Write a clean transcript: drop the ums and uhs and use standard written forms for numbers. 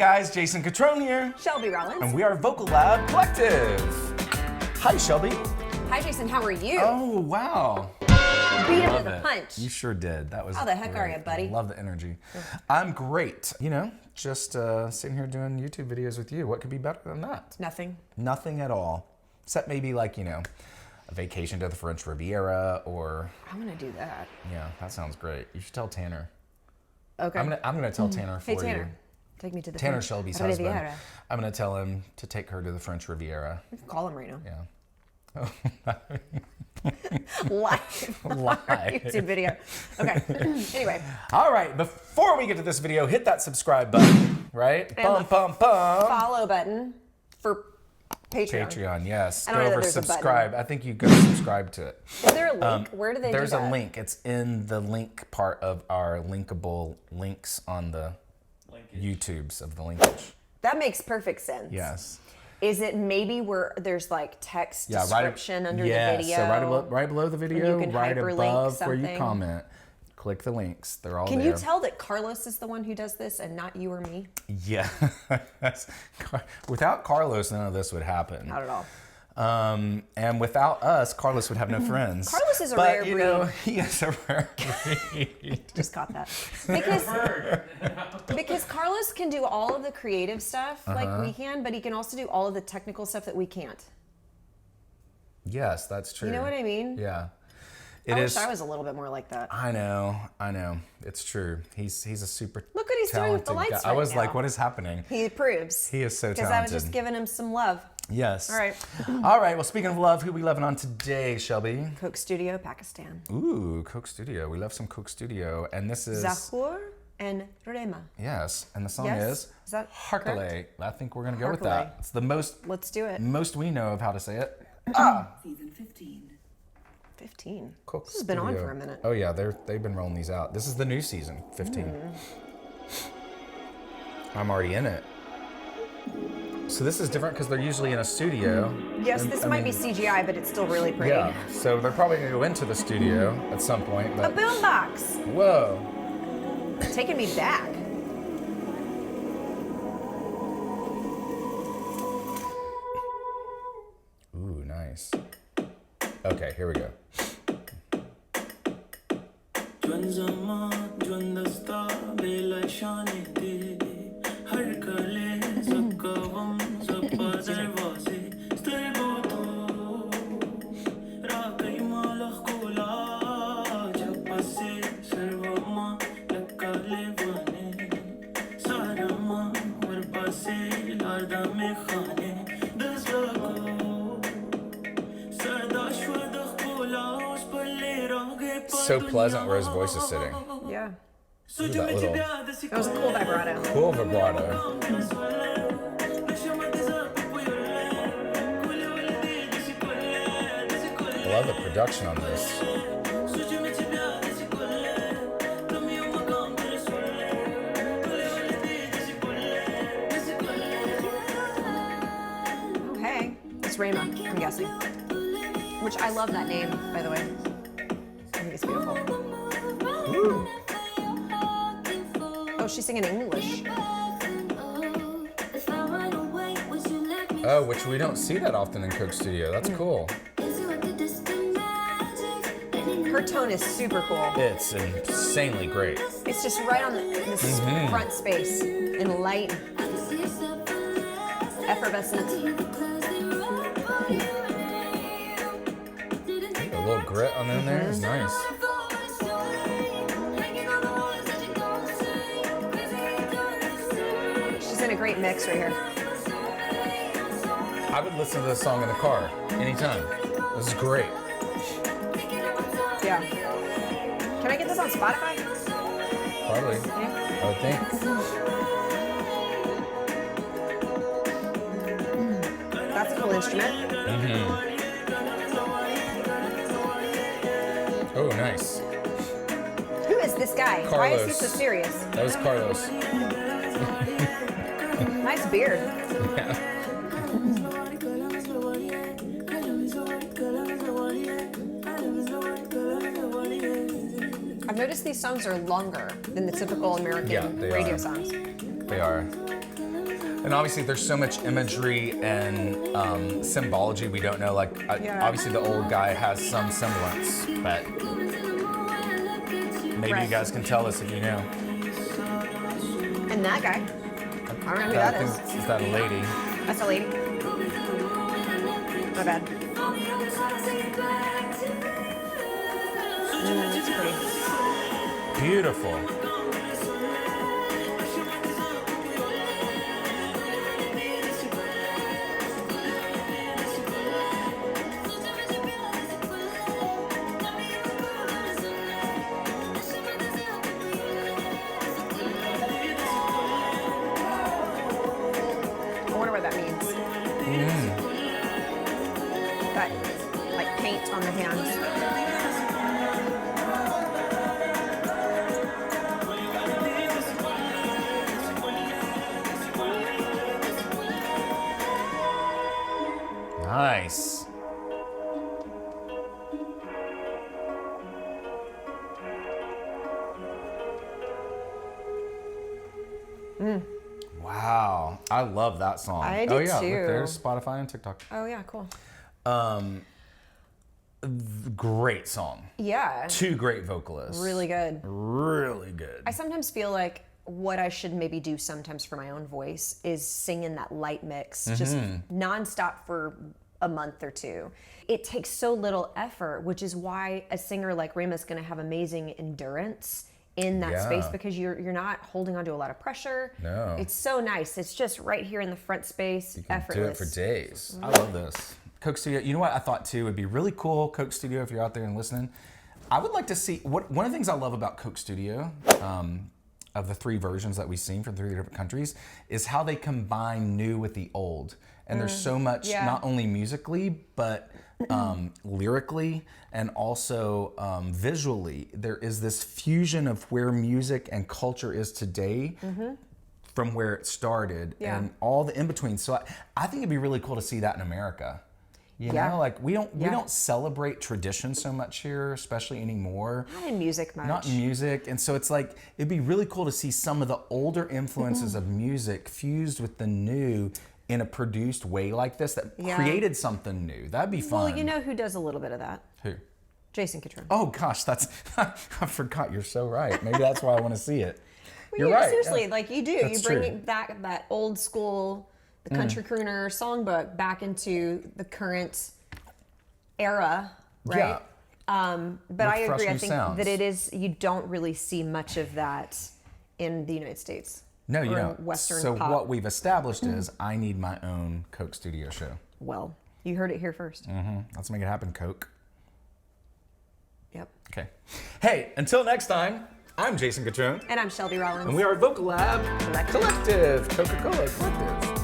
guys, Jason Catrone here. Shelby Rollins. And we are Vocal Lab Collective. Hi, Shelby. Hi, Jason. How are you? Oh, wow. Beat him to the punch. You sure did. That was How the heck great. are you, buddy? I love the energy. I'm great. You know, just sitting here doing YouTube videos with you. What could be better than that? Nothing. Nothing at all. Except maybe like, you know, a vacation to the French Riviera or... I'm gonna do that. Yeah, that sounds great. You should tell Tanner. Okay. I'm gonna tell Tanner for Hey, you. Tanner. Take me to the Tanner French Shelby's Riviera. husband. I'm gonna tell him to take her to the French Riviera. We can call him right now. Yeah. Live. YouTube video. Okay. Anyway. All right. Before we get to this video, hit that subscribe button. Right. Bum bum bum. Follow button for Patreon. Patreon. Yes. I Go don't know that over there's a subscribe. I think you go subscribe to it. Is there a link? Where do they There's do that? a link. It's in the link part of our linkable links on the YouTubes of the linkage. That makes perfect sense. Yes. Is it maybe where there's like text description under the video? So right below the video, you can right hyperlink above where you something? comment, click the links. They're all there. Can you tell that Carlos is the one who does this and not you or me? Yeah. Without Carlos, none of this would happen. Not at all. And without us, Carlos would have no friends. Carlos is a rare breed. Know, he is a rare breed. Just caught that. Because Carlos can do all of the creative stuff like we can, but he can also do all of the technical stuff that we can't. Yes, that's true. You know what I mean? Yeah. I wish I was a little bit more like that. I know. It's true. He's a super Look what he's doing with the lights guy. I was right like, now. what is happening? He approves. He is so talented. Because I was just giving him some love. Yes. All right. All right. Well, speaking of love, who we loving on today, Shelby? Coke Studio, Pakistan. Ooh, Coke Studio. We love some Coke Studio. And this is... Zahur and Rema. Yes. And the song Is that Harkalay. I think we're going to go with Harkalay. that. It's the most... Let's do it. Most we know of how to say it. Season 15. 15. Coke This has been on Studio. for a minute. Oh, yeah. They've been rolling these out. This is the new season, 15. I'm already in it. So this is different because they're usually in a studio. Yes, this might be CGI, but it's still really pretty. Yeah, so they're probably gonna go into the studio at some point. A But boombox. whoa, Taking me back. ooh, nice. Okay, here we go. So pleasant where his voice is sitting. Yeah. Look at that little That was a cool vibrato. cool vibrato. I love the production on this. Oh, hey. It's Rema, I'm guessing. Which I love that name, by the way. I think it's beautiful. Ooh. Oh, she's singing English. Oh, which we don't see that often in Coke Studio. That's cool. Her tone is super cool. It's insanely great. It's just right on this front space in light, effervescent. A little grit on in there is nice. She's in a great mix right here. I would listen to this song in the car anytime. This is great. Yeah. Can I get this on Spotify? Probably. Yeah. I would think. That's a cool instrument. Oh, nice. Who is this guy? Why is he so serious? That was Carlos. Nice beard. Yeah. I've noticed these songs are longer than the typical American radio songs. They are. And obviously there's so much imagery and symbology we don't know. Like, obviously the old guy has some semblance, but maybe you guys can tell us if you know. And that guy. I don't know who that is. Is that a lady? That's a lady. My bad. It's pretty. Beautiful. I wonder what that means. That, like, paint on the hands. Nice. Wow, I love that song. I do oh yeah, too. Look, there's Spotify and TikTok. Oh yeah, cool. Great song. Yeah. Two great vocalists. Really good. Really good. I sometimes feel like what I should maybe do sometimes for my own voice is sing in that light mix, just nonstop for a month or two. It takes so little effort, which is why a singer like Rima is going to have amazing endurance in that space, because you're not holding on to a lot of pressure. No. It's so nice. It's just right here in the front space, You can effortless. do it for days. I love this. Coke Studio, you know what I thought too would be really cool, Coke Studio, if you're out there and listening. I would like to see, one of the things I love about Coke Studio, of the three versions that we've seen from 3 different countries, is how they combine new with the old. And there's so much, not only musically, but lyrically and also visually. There is this fusion of where music and culture is today from where it started and all the in-between. So I think it'd be really cool to see that in America. You know, like we don't celebrate tradition so much here, especially anymore. Not in music much. Not in music. And so it's like, it'd be really cool to see some of the older influences of music fused with the new in a produced way like this that created something new. That'd be fun. Well, you know who does a little bit of that? Who? Jason Catron. Oh gosh, that's, I forgot, you're so right. Maybe that's why I want to see it. Well, You're right. Seriously, like you do. That's you bring true. it back, that old school, the country crooner songbook back into the current era, right? Yeah. But I fresh agree. I new think sounds. that it is, you don't really see much of that in the United States. No, you or don't. Western so pop. what we've established is I need my own Coke Studio show. Well, you heard it here first. Let's make it happen, Coke. Yep. Okay. Hey, until next time, I'm Jason Catron. And I'm Shelby Rollins. And we are Vocal Lab Collective. Collective. Coca-Cola Collective.